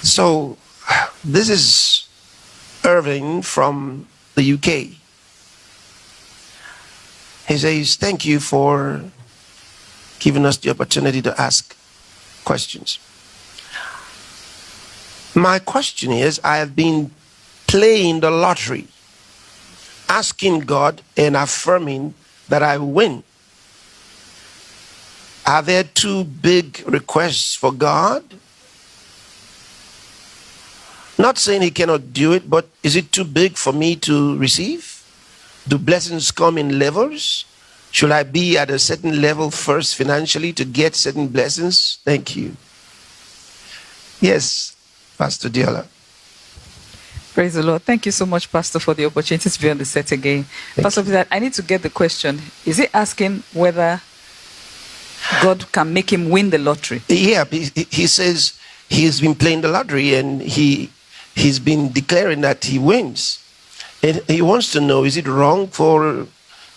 So, this is Irving from the UK. He says, thank you for giving us the opportunity to ask questions. My question is, I have been playing the lottery, asking God and affirming that I win. Are there two big requests for God? Not saying he cannot do it, but is it too big for me to receive? Do blessings come in levels? Should I be at a certain level first financially to get certain blessings? Thank you. Yes, Pastor Diola. Praise the Lord. Thank you so much, Pastor, for the opportunity to be on the set again. Pastor Peter, I need to get the question. Is he asking whether God can make him win the lottery? Yeah, he says he's been playing the lottery and he's been declaring that he wins. And he wants to know, is it wrong for,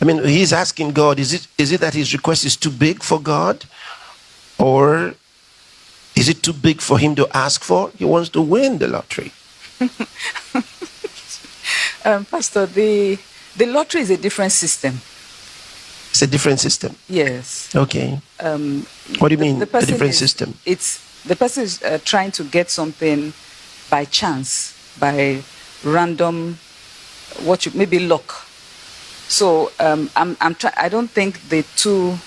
he's asking God, is it that his request is too big for God? Or is it too big for him to ask for? He wants to win the lottery. Pastor, the lottery is a different system. It's a different system? Yes. Okay. What do you mean, a different system? The person is trying to get something by chance, by random, maybe luck. So I don't think to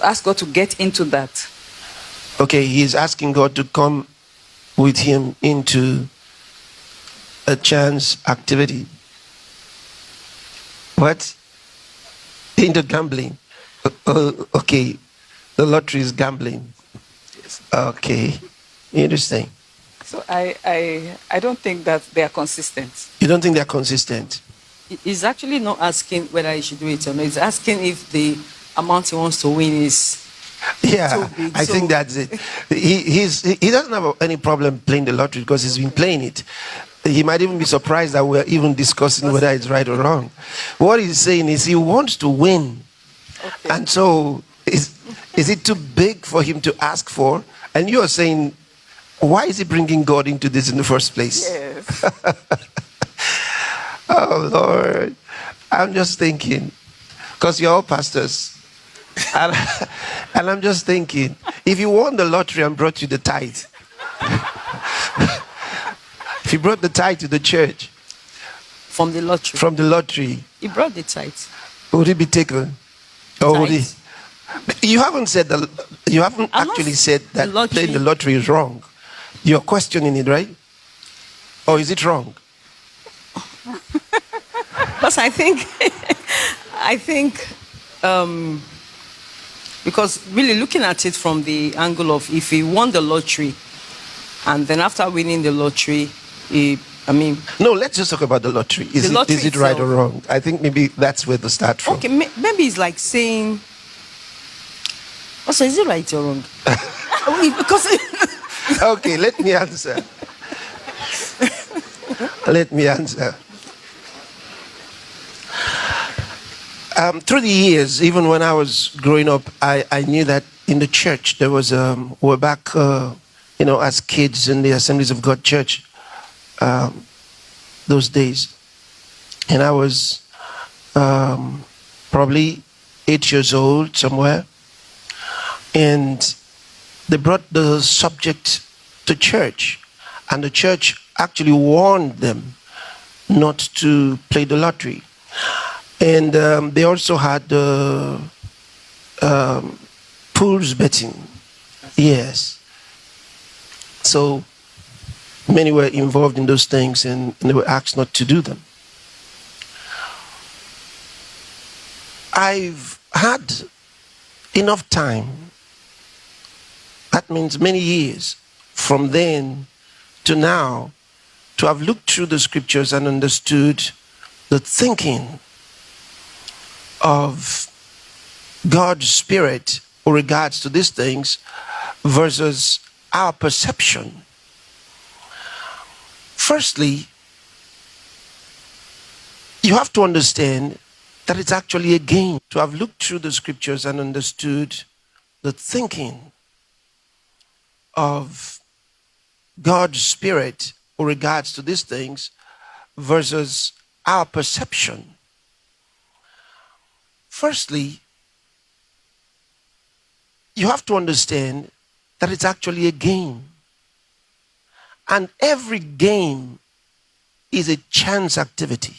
ask God to get into that. Okay, he's asking God to come with him into a chance activity. What? Into gambling. Okay, the lottery is gambling. Okay, interesting. So I don't think that they are consistent. You don't think they are consistent? He's actually not asking whether he should do it or not. He's asking if the amount he wants to win is too big. I think that's it. He doesn't have any problem playing the lottery because he's been playing it. He might even be surprised that we're even discussing whether it's right or wrong. What he's saying is he wants to win. Okay. And so is it too big for him to ask for? And you are saying, why is he bringing God into this in the first place? Yes. Oh, Lord. I'm just thinking, because you're all pastors. And I'm just thinking, if you won the lottery and brought you the tithe, if you brought the tithe to the church from the lottery, he brought the tithe. Would it be taken? Or would he? You haven't said that. You haven't actually said that playing the lottery is wrong. You're questioning it, right? Or is it wrong? Because I think, because really looking at it from the angle of if he won the lottery, and then after winning the lottery, No, let's just talk about the lottery. Is it right or wrong? I think maybe that's where to start from. Okay, maybe it's like saying, also, is it right or wrong? Because okay, let me answer. Let me answer. Through the years, even when I was growing up, I knew that in the church there was we're back, as kids in the Assemblies of God Church those days, and I was probably 8 years old somewhere, and they brought the subject to church, and the church actually warned them not to play the lottery. And they also had pools betting. Yes. So many were involved in those things and they were asked not to do them. I've had enough time, that means many years, from then to now, to have looked through the scriptures and understood the thinking of God's Spirit with regards to these things versus our perception. Firstly, you have to understand that it's actually a gain to have looked through the scriptures and understood the thinking of God's spirit with regards to these things versus our perception. Firstly, you have to understand that it's actually a game. And every game is a chance activity.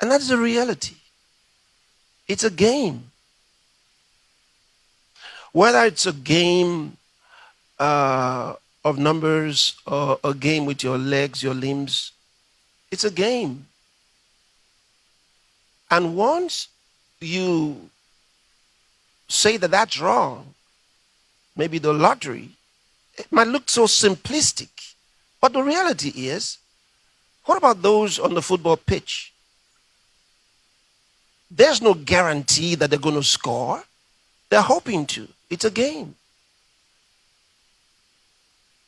And that's the reality. It's a game. Whether it's a game of numbers or a game with your legs, your limbs, it's a game. And once you say that that's wrong, maybe the lottery, it might look so simplistic. But the reality is, what about those on the football pitch? There's no guarantee that they're going to score. They're hoping to. It's a game.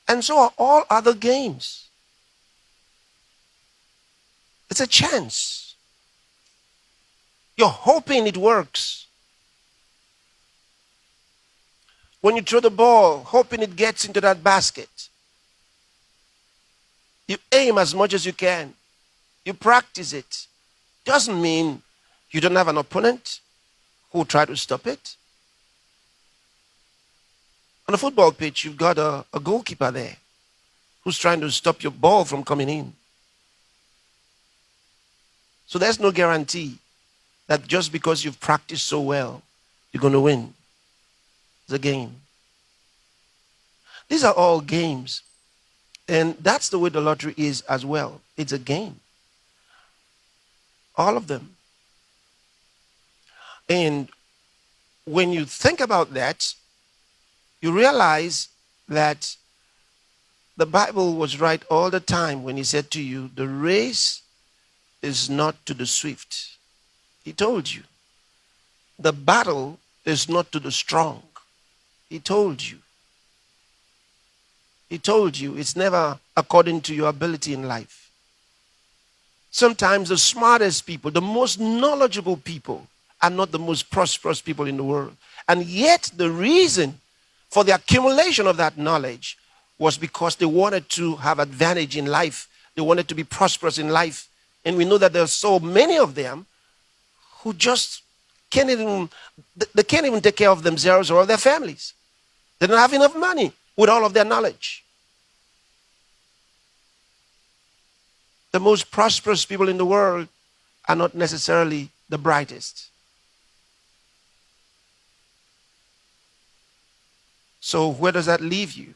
And so are all other games. It's a chance. You're hoping it works. When you throw the ball, hoping it gets into that basket. You aim as much as you can. You practice it. Doesn't mean you don't have an opponent who will try to stop it. On a football pitch, you've got a goalkeeper there who's trying to stop your ball from coming in. So there's no guarantee that just because you've practiced so well, you're going to win. It's a game. These are all games. And that's the way the lottery is as well. It's a game. All of them. And when you think about that, you realize that the Bible was right all the time when he said to you, the race is not to the swift. He told you. The battle is not to the strong. He told you. He told you it's never according to your ability in life. Sometimes the smartest people, the most knowledgeable people are not the most prosperous people in the world. And yet the reason for the accumulation of that knowledge was because they wanted to have advantage in life. They wanted to be prosperous in life. And we know that there are so many of them who just can't even take care of themselves or their families. They don't have enough money with all of their knowledge. The most prosperous people in the world are not necessarily the brightest. So where does that leave you?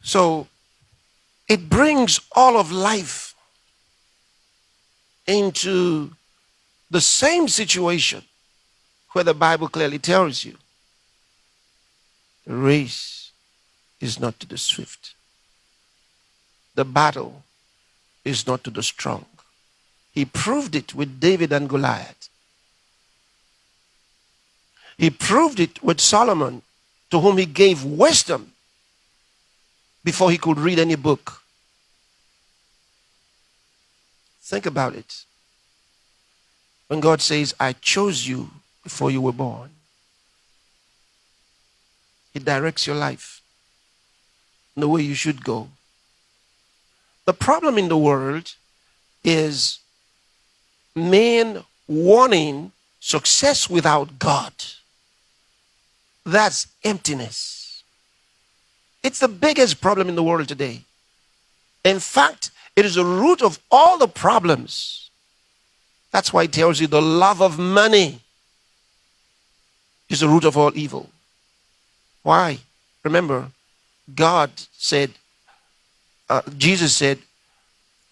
So it brings all of life into the same situation where the Bible clearly tells you the race is not to the swift. The battle is not to the strong. He proved it with David and Goliath. He proved it with Solomon, to whom he gave wisdom before he could read any book. Think about it. When God says, I chose you before you were born, He directs your life in the way you should go. The problem in the world is men wanting success without God. That's emptiness. It's the biggest problem in the world today. In fact, it is the root of all the problems. That's why it tells you the love of money is the root of all evil. Why? Remember, God said, Jesus said,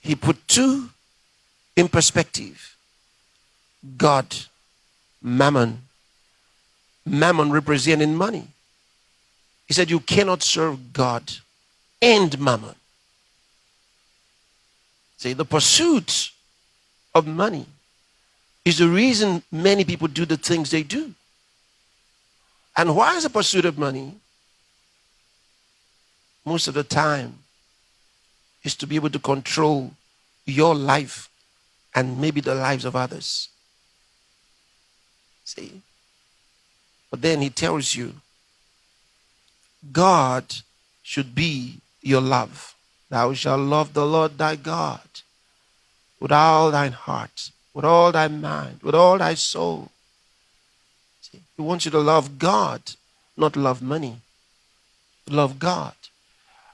He put two in perspective. God, mammon. Mammon representing money. He said, you cannot serve God and mammon. See, the pursuit of money is the reason many people do the things they do. And why is the pursuit of money? Most of the time is to be able to control your life and maybe the lives of others. See? But then he tells you, God should be your love. Thou shalt love the Lord thy God with all thine heart, with all thy mind, with all thy soul. See, he wants you to love God, not love money. Love God.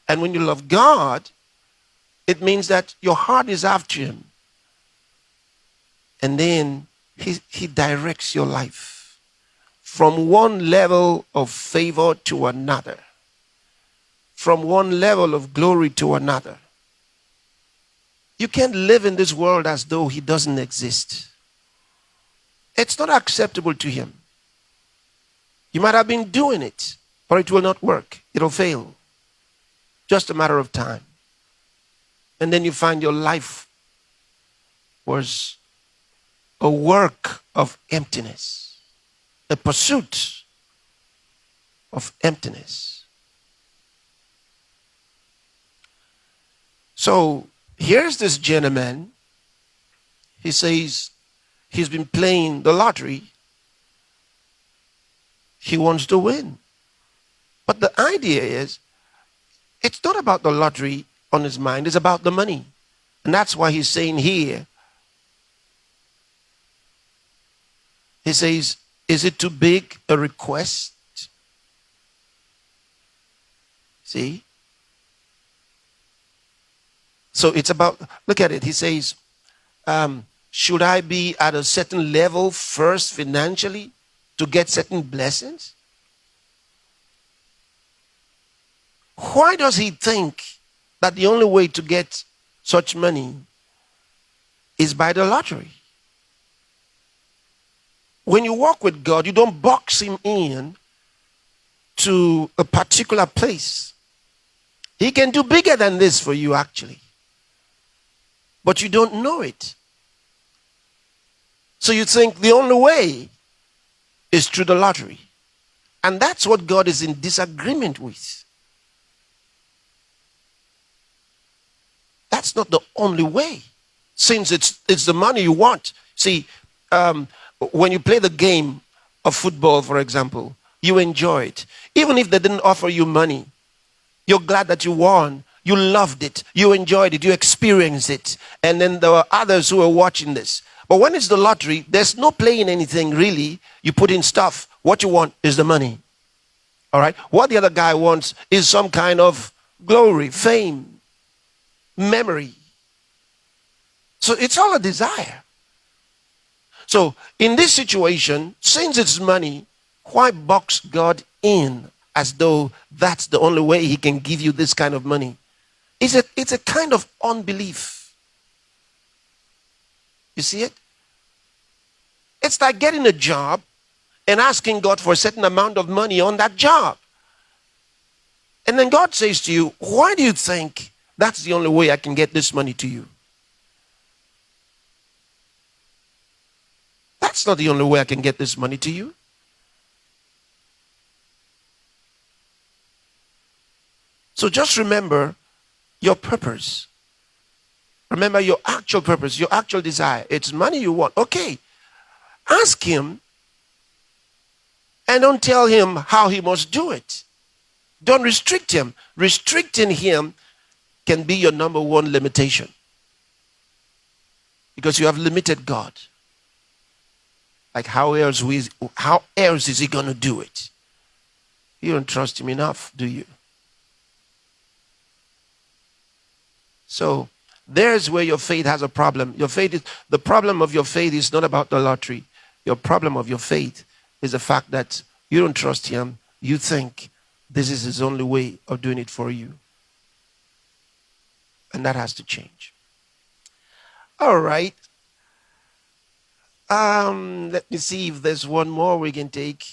And when you love God, it means that your heart is after him. And then he directs your life from one level of favor to another, from one level of glory to another. You can't live in this world as though he doesn't exist. It's not acceptable to him. You might have been doing it, but it will not work. It'll fail. Just a matter of time. And then you find your life was a work of emptiness, a pursuit of emptiness. So here's this gentleman. He says he's been playing the lottery. He wants to win. But the idea is, it's not about the lottery on his mind, it's about the money. And that's why he's saying here, he says, is it too big a request? See? So it's about, look at it. He says, should I be at a certain level first financially to get certain blessings? Why does he think that the only way to get such money is by the lottery? When you walk with God, you don't box him in to a particular place. He can do bigger than this for you, actually. But you don't know it. So you think the only way is through the lottery. And that's what God is in disagreement with. That's not the only way. Since it's the money you want. See, when you play the game of football, for example, you enjoy it. Even if they didn't offer you money, you're glad that you won. You loved it. You enjoyed it. You experienced it. And then there were others who were watching this. But when it's the lottery, there's no playing anything really. You put in stuff. What you want is the money. All right? What the other guy wants is some kind of glory, fame, memory. So it's all a desire. So in this situation, since it's money, why box God in as though that's the only way he can give you this kind of money? It's a kind of unbelief. You see it? It's like getting a job and asking God for a certain amount of money on that job. And then God says to you, why do you think that's the only way I can get this money to you? That's not the only way I can get this money to you. So just remember your purpose. Remember your actual purpose, your actual desire. It's money you want. Okay. Ask him and don't tell him how he must do it. Don't restrict him. Restricting him can be your number one limitation. Because you have limited God. Like how else is he going to do it? You don't trust him enough, do you? So there's where your faith has a problem. The problem of your faith is not about the lottery. Your problem of your faith is the fact that you don't trust him. You think this is his only way of doing it for you. And that has to change. All right. Let me see if there's one more we can take.